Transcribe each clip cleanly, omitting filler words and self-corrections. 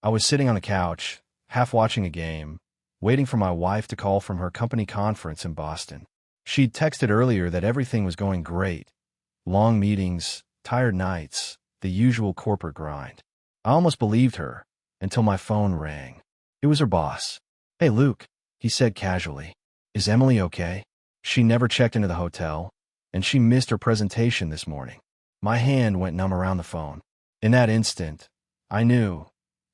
I was sitting on the couch, half watching a game, waiting for my wife to call from her company conference in Boston. She'd texted earlier that everything was going great. Long meetings, tired nights, the usual corporate grind. I almost believed her, until my phone rang. It was her boss. "Hey, Luke," he said casually. "Is Emily okay? She never checked into the hotel, and she missed her presentation this morning." My hand went numb around the phone. In that instant, I knew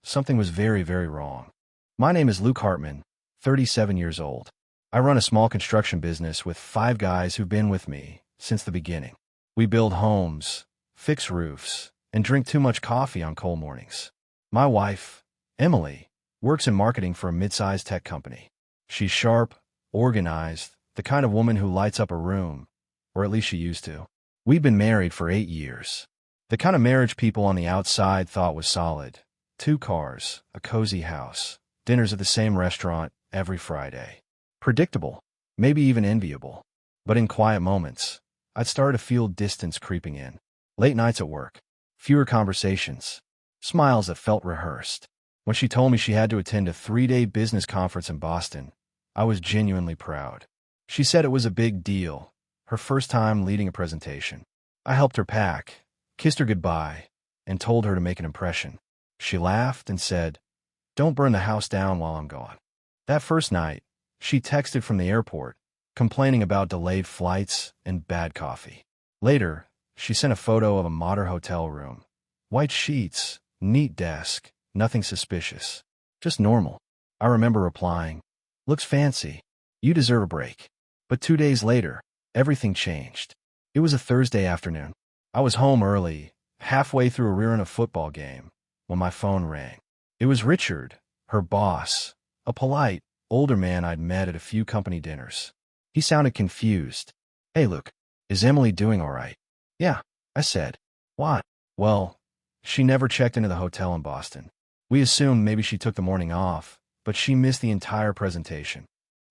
something was very, very wrong. My name is Luke Hartman, 37 years old. I run a small construction business with 5 guys who've been with me since the beginning. We build homes, fix roofs, and drink too much coffee on cold mornings. My wife, Emily, works in marketing for a mid-sized tech company. She's sharp, organized, the kind of woman who lights up a room, or at least she used to. We've been married for 8 years. The kind of marriage people on the outside thought was solid. 2 cars, a cozy house, dinners at the same restaurant every Friday. Predictable, maybe even enviable. But in quiet moments, I'd started to feel distance creeping in. Late nights at work, fewer conversations, smiles that felt rehearsed. When she told me she had to attend a 3-day business conference in Boston, I was genuinely proud. She said it was a big deal, her first time leading a presentation. I helped her pack, kissed her goodbye, and told her to make an impression. She laughed and said, "Don't burn the house down while I'm gone." That first night, she texted from the airport, complaining about delayed flights and bad coffee. Later, she sent a photo of a modern hotel room. White sheets, neat desk, nothing suspicious. Just normal. I remember replying, "Looks fancy. You deserve a break." But 2 days later, everything changed. It was a Thursday afternoon. I was home early, halfway through a rerun of football game, when my phone rang. It was Richard, her boss, a polite, older man I'd met at a few company dinners. He sounded confused. "Hey, Luke, is Emily doing all right?" "Yeah," I said. "Why?" "Well, she never checked into the hotel in Boston. We assumed maybe she took the morning off, but she missed the entire presentation."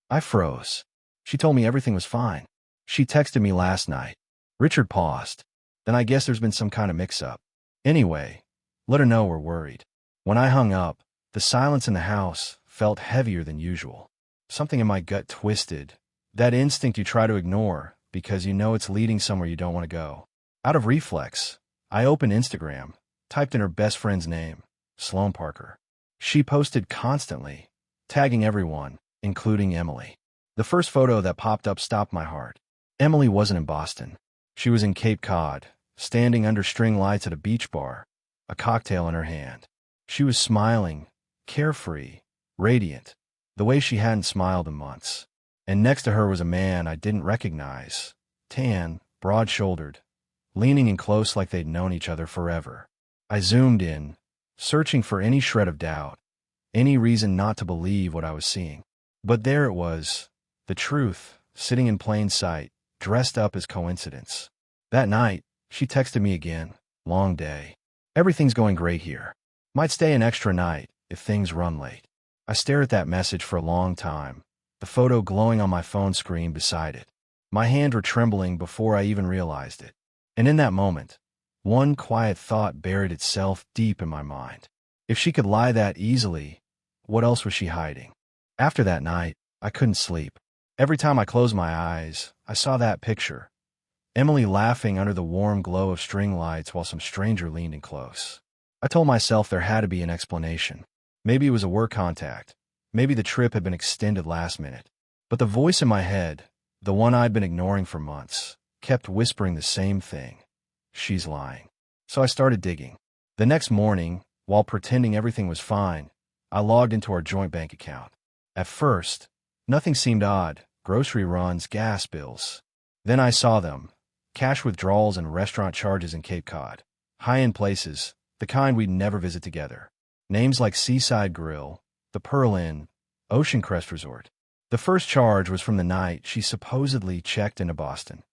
I froze. She told me everything was fine. She texted me last night. Richard paused. "Then I guess there's been some kind of mix-up. Anyway, let her know we're worried." When I hung up, the silence in the house felt heavier than usual. Something in my gut twisted. That instinct you try to ignore because you know it's leading somewhere you don't want to go. Out of reflex, I opened Instagram, typed in her best friend's name, Sloan Parker. She posted constantly, tagging everyone, including Emily. The first photo that popped up stopped my heart. Emily wasn't in Boston. She was in Cape Cod, standing under string lights at a beach bar, a cocktail in her hand. She was smiling, carefree, radiant, the way she hadn't smiled in months. And next to her was a man I didn't recognize, tan, broad-shouldered, leaning in close like they'd known each other forever. I zoomed in, searching for any shred of doubt, any reason not to believe what I was seeing. But there it was, the truth, sitting in plain sight, dressed up as coincidence. That night, she texted me again. "Long day. Everything's going great here. Might stay an extra night if things run late." I stared at that message for a long time, the photo glowing on my phone screen beside it. My hands were trembling before I even realized it. And in that moment, one quiet thought buried itself deep in my mind. If she could lie that easily, what else was she hiding? After that night, I couldn't sleep. Every time I closed my eyes, I saw that picture. Emily laughing under the warm glow of string lights while some stranger leaned in close. I told myself there had to be an explanation. Maybe it was a work contact. Maybe the trip had been extended last minute. But the voice in my head, the one I'd been ignoring for months, kept whispering the same thing. She's lying. So I started digging. The next morning, while pretending everything was fine, I logged into our joint bank account. At first, nothing seemed odd. Grocery runs, gas bills. Then I saw them. Cash withdrawals and restaurant charges in Cape Cod. High-end places, the kind we'd never visit together. Names like Seaside Grill, the Pearl Inn, Ocean Crest Resort. The first charge was from the night she supposedly checked into Boston.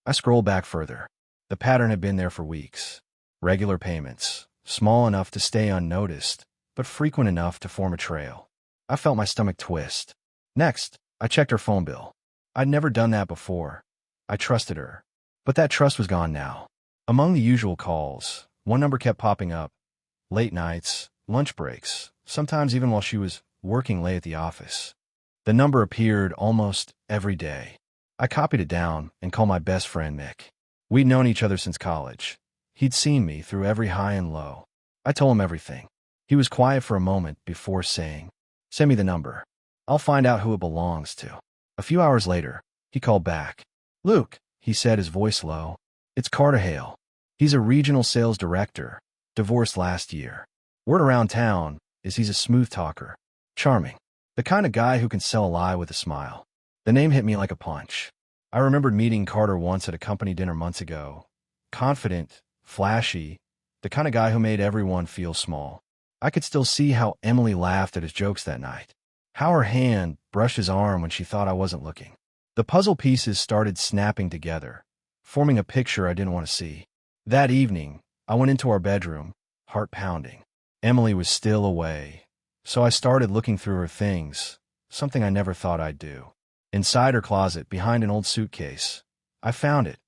I scrolled back further. The pattern had been there for weeks. Regular payments, small enough to stay unnoticed, but frequent enough to form a trail. I felt my stomach twist. Next, I checked her phone bill. I'd never done that before. I trusted her. But that trust was gone now. Among the usual calls, one number kept popping up. Late nights, lunch breaks, sometimes even while she was working late at the office. The number appeared almost every day. I copied it down and called my best friend Mick. We'd known each other since college. He'd seen me through every high and low. I told him everything. He was quiet for a moment before saying, "Send me the number. I'll find out who it belongs to." A few hours later, he called back. "Luke," he said, his voice low, "it's Carter Hale. He's a regional sales director, divorced last year. Word around town is he's a smooth talker, charming, the kind of guy who can sell a lie with a smile." The name hit me like a punch. I remembered meeting Carter once at a company dinner months ago. Confident, flashy, the kind of guy who made everyone feel small. I could still see how Emily laughed at his jokes that night, how her hand brushed his arm when she thought I wasn't looking. The puzzle pieces started snapping together, forming a picture I didn't want to see. That evening, I went into our bedroom, heart pounding. Emily was still away, so I started looking through her things, something I never thought I'd do. Inside her closet, behind an old suitcase, I found it,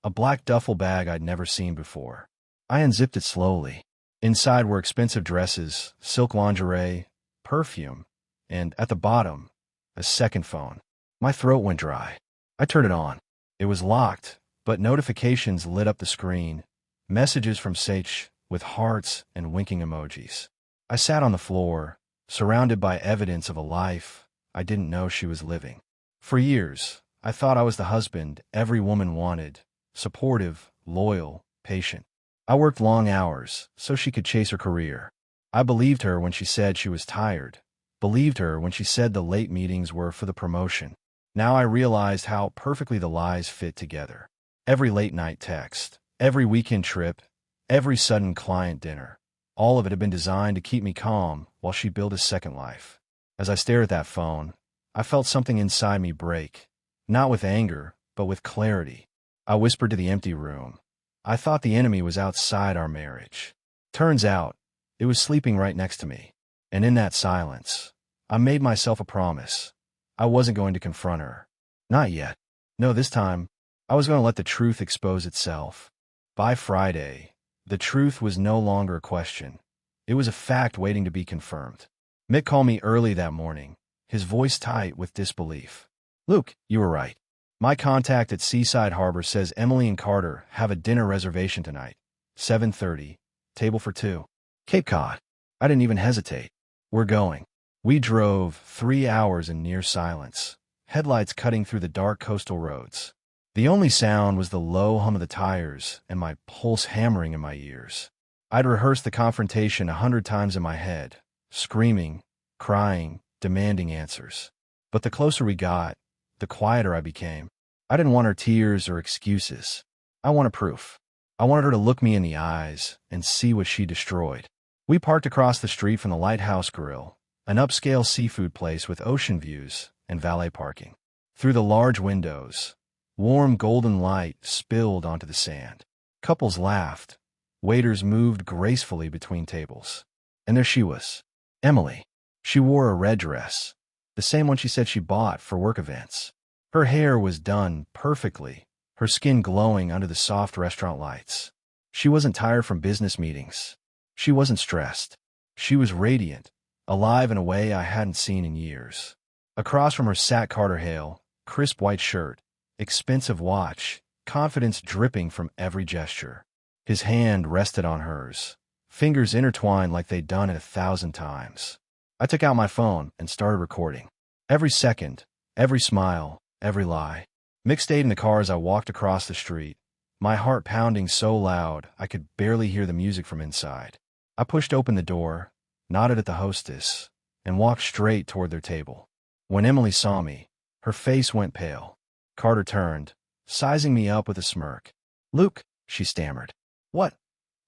a black duffel bag I'd never seen before. I unzipped it slowly. Inside were expensive dresses, silk lingerie, perfume, and at the bottom, a second phone. My throat went dry. I turned it on. It was locked, but notifications lit up the screen, messages from Sage with hearts and winking emojis. I sat on the floor, surrounded by evidence of a life I didn't know she was living. For years, I thought I was the husband every woman wanted, supportive, loyal, patient. I worked long hours so she could chase her career. I believed her when she said she was tired, believed her when she said the late meetings were for the promotion. Now I realized how perfectly the lies fit together. Every late-night text, every weekend trip, every sudden client dinner, all of it had been designed to keep me calm while she built a second life. As I stared at that phone, I felt something inside me break, not with anger, but with clarity. I whispered to the empty room. I thought the enemy was outside our marriage. Turns out, it was sleeping right next to me. And in that silence, I made myself a promise. I wasn't going to confront her. Not yet. No, this time, I was going to let the truth expose itself. By Friday, the truth was no longer a question. It was a fact waiting to be confirmed. Mick called me early that morning, his voice tight with disbelief. "Luke, you were right. My contact at Seaside Harbor says Emily and Carter have a dinner reservation tonight, 7:30, table for two. Cape Cod." I didn't even hesitate. "We're going." We drove 3 hours in near silence, headlights cutting through the dark coastal roads. The only sound was the low hum of the tires and my pulse hammering in my ears. I'd rehearsed the confrontation 100 times in my head, screaming, crying, demanding answers. But the closer we got, the quieter I became. I didn't want her tears or excuses. I wanted proof. I wanted her to look me in the eyes and see what she destroyed. We parked across the street from the Lighthouse Grill, an upscale seafood place with ocean views and valet parking. Through the large windows, warm golden light spilled onto the sand. Couples laughed. Waiters moved gracefully between tables. And there she was, Emily. She wore a red dress, the same one she said she bought for work events. Her hair was done perfectly, her skin glowing under the soft restaurant lights. She wasn't tired from business meetings. She wasn't stressed. She was radiant, alive in a way I hadn't seen in years. Across from her sat Carter Hale, crisp white shirt, expensive watch, confidence dripping from every gesture. His hand rested on hers, fingers intertwined like they'd done it 1,000 times. I took out my phone and started recording. Every second, every smile, every lie. Mick stayed in the car as I walked across the street, my heart pounding so loud I could barely hear the music from inside. I pushed open the door, nodded at the hostess, and walked straight toward their table. When Emily saw me, her face went pale. Carter turned, sizing me up with a smirk. "Luke," she stammered. What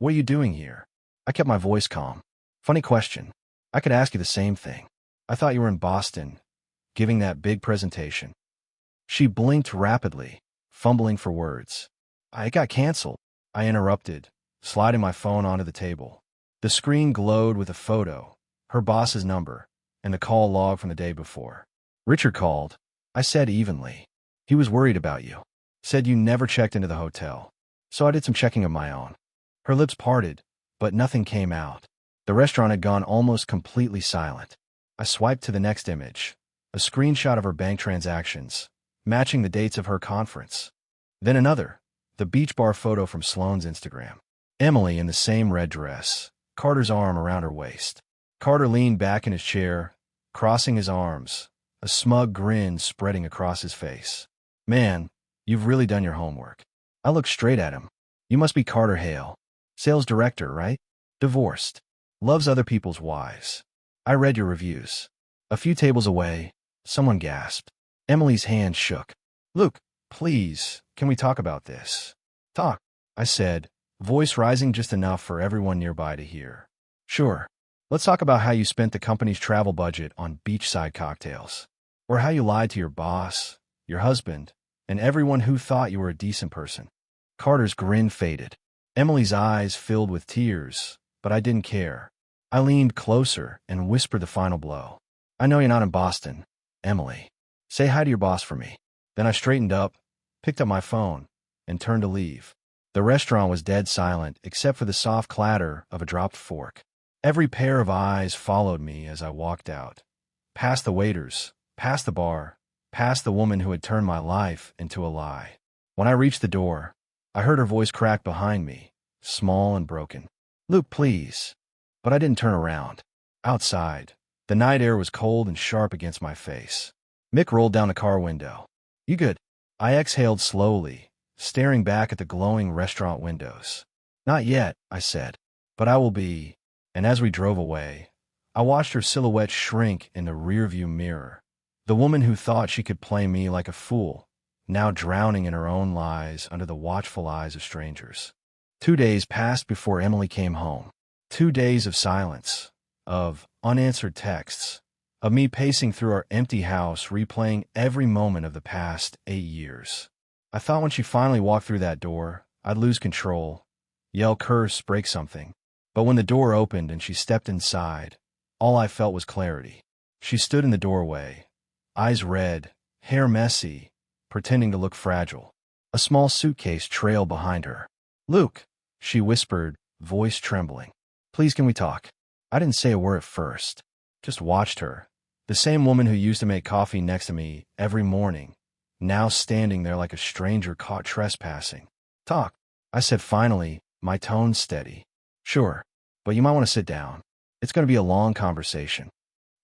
are you doing here?" I kept my voice calm. "Funny question. I could ask you the same thing. I thought you were in Boston, giving that big presentation." She blinked rapidly, fumbling for words. "It got canceled," I interrupted, sliding my phone onto the table. The screen glowed with a photo, her boss's number, and the call log from the day before. "Richard called," I said evenly. "He was worried about you. Said you never checked into the hotel. So I did some checking of my own." Her lips parted, but nothing came out. The restaurant had gone almost completely silent. I swiped to the next image, a screenshot of her bank transactions, matching the dates of her conference. Then another, the beach bar photo from Sloane's Instagram. Emily in the same red dress, Carter's arm around her waist. Carter leaned back in his chair, crossing his arms, a smug grin spreading across his face. Man, you've really done your homework. I looked straight at him. You must be Carter Hale. Sales director, right? Divorced. Loves other people's wives. I read your reviews. A few tables away, someone gasped. Emily's hand shook. Luke, please, can we talk about this? Talk, I said, voice rising just enough for everyone nearby to hear. Sure. Let's talk about how you spent the company's travel budget on beachside cocktails. Or how you lied to your boss, your husband, and everyone who thought you were a decent person. Carter's grin faded. Emily's eyes filled with tears, but I didn't care. I leaned closer and whispered the final blow. I know you're not in Boston, Emily. Say hi to your boss for me. Then I straightened up, picked up my phone, and turned to leave. The restaurant was dead silent except for the soft clatter of a dropped fork. Every pair of eyes followed me as I walked out. Past the waiters, past the bar, past the woman who had turned my life into a lie. When I reached the door, I heard her voice crack behind me, small and broken. Luke, please. But I didn't turn around. Outside, the night air was cold and sharp against my face. Mick rolled down the car window. You good? I exhaled slowly, staring back at the glowing restaurant windows. Not yet, I said. But I will be. And as we drove away, I watched her silhouette shrink in the rearview mirror. The woman who thought she could play me like a fool, now drowning in her own lies under the watchful eyes of strangers. 2 days passed before Emily came home. 2 days of silence, of unanswered texts, of me pacing through our empty house replaying every moment of the past 8 years. I thought when she finally walked through that door, I'd lose control, yell, curse, break something. But when the door opened and she stepped inside, all I felt was clarity. She stood in the doorway, eyes red, hair messy, pretending to look fragile. A small suitcase trailed behind her. Luke, she whispered, voice trembling. Please, can we talk? I didn't say a word at first, just watched her. The same woman who used to make coffee next to me every morning, now standing there like a stranger caught trespassing. Talk, I said finally, my tone steady. Sure, but you might want to sit down. It's going to be a long conversation.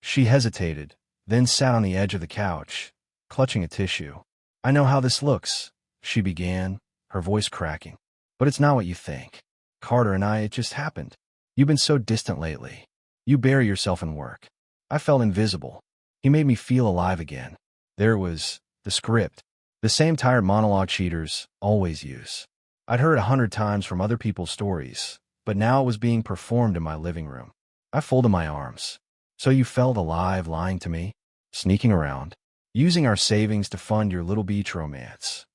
She hesitated, then sat on the edge of the couch, clutching a tissue. I know how this looks, she began, her voice cracking. But it's not what you think. Carter and I, it just happened. You've been so distant lately. You bury yourself in work. I felt invisible. He made me feel alive again. There was the script, the same tired monologue cheaters always use. I'd heard 100 times from other people's stories, but now it was being performed in my living room. I folded my arms. So you felt alive lying to me? Sneaking around? Using our savings to fund your little beach romance?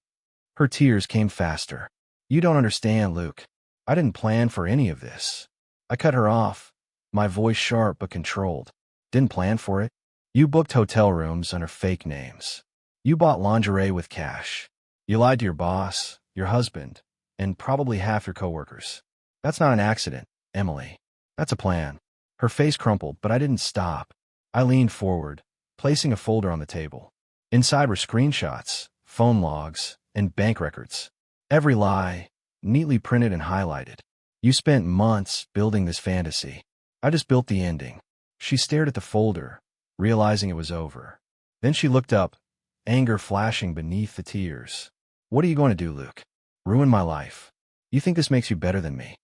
Her tears came faster. You don't understand, Luke. I didn't plan for any of this. I cut her off, my voice sharp but controlled. Didn't plan for it. You booked hotel rooms under fake names. You bought lingerie with cash. You lied to your boss, your husband, and probably half your coworkers. That's not an accident, Emily. That's a plan. Her face crumpled, but I didn't stop. I leaned forward, placing a folder on the table. Inside were screenshots, phone logs, and bank records. Every lie, neatly printed and highlighted. You spent months building this fantasy. I just built the ending. She stared at the folder, realizing it was over. Then she looked up, anger flashing beneath the tears. What are you going to do, Luke? Ruin my life? You think this makes you better than me?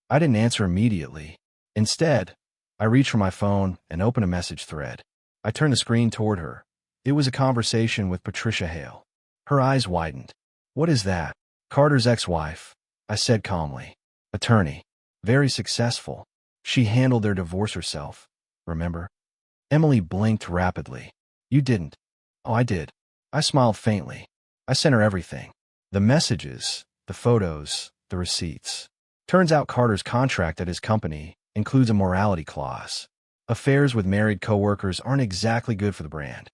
I didn't answer immediately. Instead, I reached for my phone and opened a message thread. I turned the screen toward her. It was a conversation with Patricia Hale. Her eyes widened. What is that? Carter's ex-wife, I said calmly. Attorney. Very successful. She handled their divorce herself. Remember? Emily blinked rapidly. You didn't. Oh, I did. I smiled faintly. I sent her everything. The messages, the photos, the receipts. Turns out Carter's contract at his company includes a morality clause. Affairs with married coworkers aren't exactly good for the brand.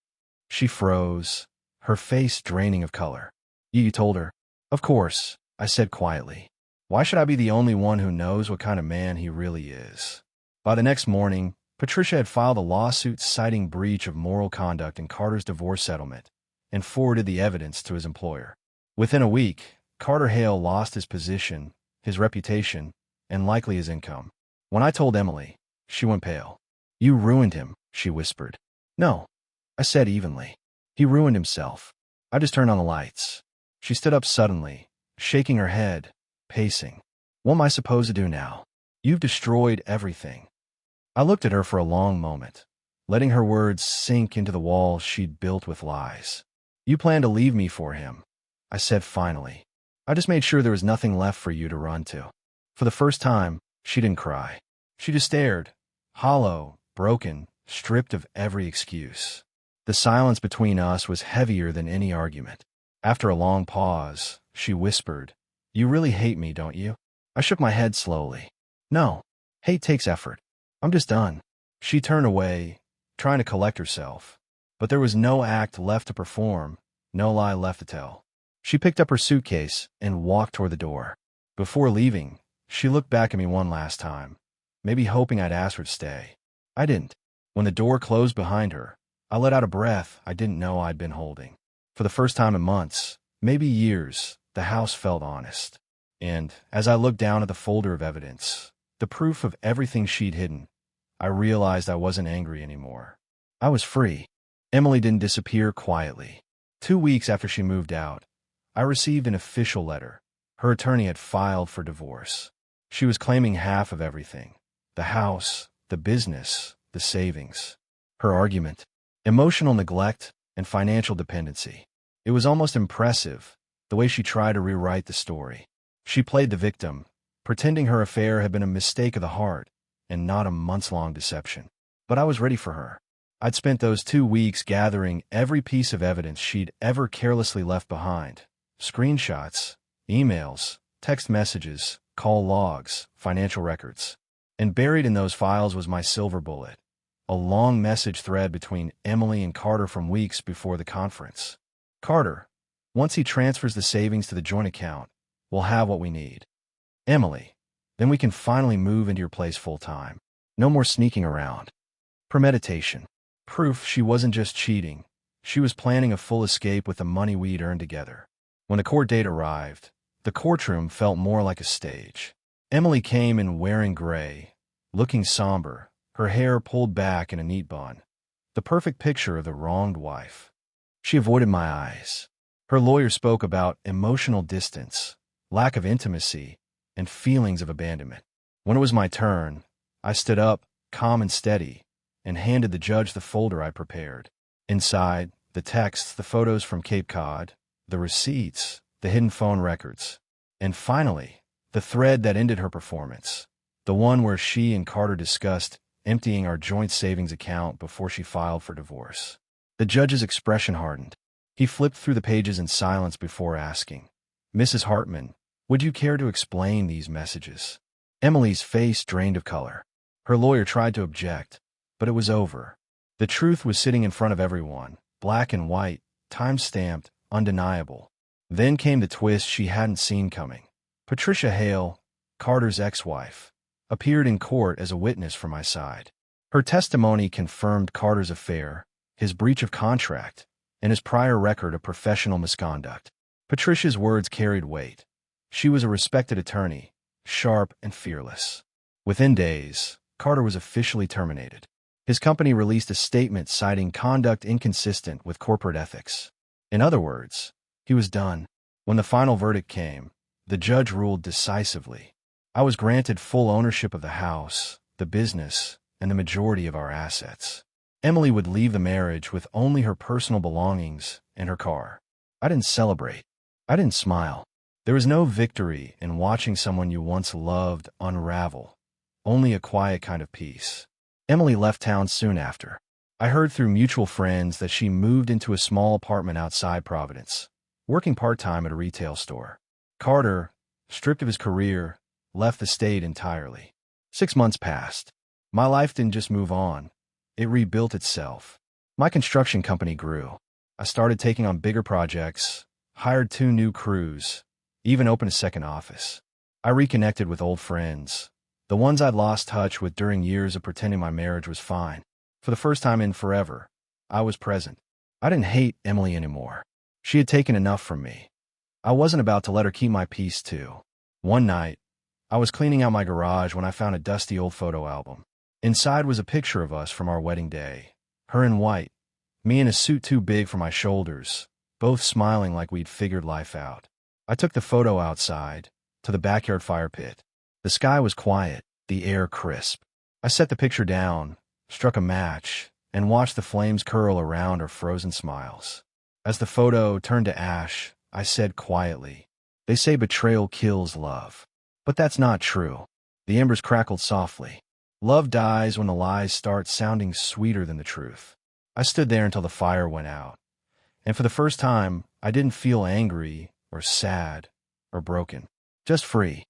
She froze, her face draining of color. You told her? Of course, I said quietly. Why should I be the only one who knows what kind of man he really is? By the next morning, Patricia had filed a lawsuit citing breach of moral conduct in Carter's divorce settlement and forwarded the evidence to his employer. Within a week, Carter Hale lost his position, his reputation, and likely his income. When I told Emily, she went pale. "You ruined him," she whispered. "No," I said evenly. "He ruined himself. I just turned on the lights." She stood up suddenly, shaking her head, pacing. "What am I supposed to do now? You've destroyed everything." I looked at her for a long moment, letting her words sink into the wall she'd built with lies. "You plan to leave me for him," I said finally. "I just made sure there was nothing left for you to run to." For the first time, she didn't cry. She just stared, hollow, broken, stripped of every excuse. The silence between us was heavier than any argument. After a long pause, she whispered, "You really hate me, don't you?" I shook my head slowly. "No. Hate takes effort. I'm just done." She turned away, trying to collect herself. But there was no act left to perform, no lie left to tell. She picked up her suitcase and walked toward the door. Before leaving, she looked back at me one last time, maybe hoping I'd ask her to stay. I didn't. When the door closed behind her, I let out a breath I didn't know I'd been holding. For the first time in months, maybe years, the house felt honest. And as I looked down at the folder of evidence, the proof of everything she'd hidden, I realized I wasn't angry anymore. I was free. Emily didn't disappear quietly. 2 weeks after she moved out, I received an official letter. Her attorney had filed for divorce. She was claiming half of everything: the house, the business, the savings. Her argument: emotional neglect and financial dependency. It was almost impressive, the way she tried to rewrite the story. She played the victim, pretending her affair had been a mistake of the heart and not a months-long deception. But I was ready for her. I'd spent those 2 weeks gathering every piece of evidence she'd ever carelessly left behind: screenshots, emails, text messages, call logs, financial records. And buried in those files was my silver bullet: a long message thread between Emily and Carter from weeks before the conference. "Carter, once he transfers the savings to the joint account, we'll have what we need. Emily, then we can finally move into your place full-time. No more sneaking around." Premeditation. Proof she wasn't just cheating. She was planning a full escape with the money we'd earned together. When the court date arrived, the courtroom felt more like a stage. Emily came in wearing gray, looking somber, her hair pulled back in a neat bun, the perfect picture of the wronged wife. She avoided my eyes. Her lawyer spoke about emotional distance, lack of intimacy, and feelings of abandonment. When it was my turn, I stood up, calm and steady, and handed the judge the folder I prepared. Inside, the texts, the photos from Cape Cod, the receipts, the hidden phone records, and finally, the thread that ended her performance, the one where she and Carter discussed emptying our joint savings account before she filed for divorce. The judge's expression hardened. He flipped through the pages in silence before asking, "Mrs. Hartman, would you care to explain these messages?" Emily's face drained of color. Her lawyer tried to object, but it was over. The truth was sitting in front of everyone, black and white, time-stamped, undeniable. Then came the twist she hadn't seen coming. Patricia Hale, Carter's ex-wife, appeared in court as a witness for my side. Her testimony confirmed Carter's affair, his breach of contract, and his prior record of professional misconduct. Patricia's words carried weight. She was a respected attorney, sharp and fearless. Within days, Carter was officially terminated. His company released a statement citing conduct inconsistent with corporate ethics. In other words, he was done. When the final verdict came, the judge ruled decisively. I was granted full ownership of the house, the business, and the majority of our assets. Emily would leave the marriage with only her personal belongings and her car. I didn't celebrate. I didn't smile. There was no victory in watching someone you once loved unravel, only a quiet kind of peace. Emily left town soon after. I heard through mutual friends that she moved into a small apartment outside Providence, working part-time at a retail store. Carter, stripped of his career, left the state entirely. 6 months passed. My life didn't just move on. It rebuilt itself. My construction company grew. I started taking on bigger projects, hired 2 new crews, even opened a second office. I reconnected with old friends, The ones I'd lost touch with during years of pretending my marriage was fine. For the first time in forever, I was present. I didn't hate Emily anymore. She had taken enough from me. I wasn't about to let her keep my peace too. One night, I was cleaning out my garage when I found a dusty old photo album. Inside was a picture of us from our wedding day. Her in white, me in a suit too big for my shoulders, both smiling like we'd figured life out. I took the photo outside, to the backyard fire pit. The sky was quiet, the air crisp. I set the picture down, struck a match, and watched the flames curl around our frozen smiles. As the photo turned to ash, I said quietly, "They say betrayal kills love. But that's not true." The embers crackled softly. Love dies when the lies start sounding sweeter than the truth. I stood there until the fire went out, and for the first time, I didn't feel angry or sad or broken, just free.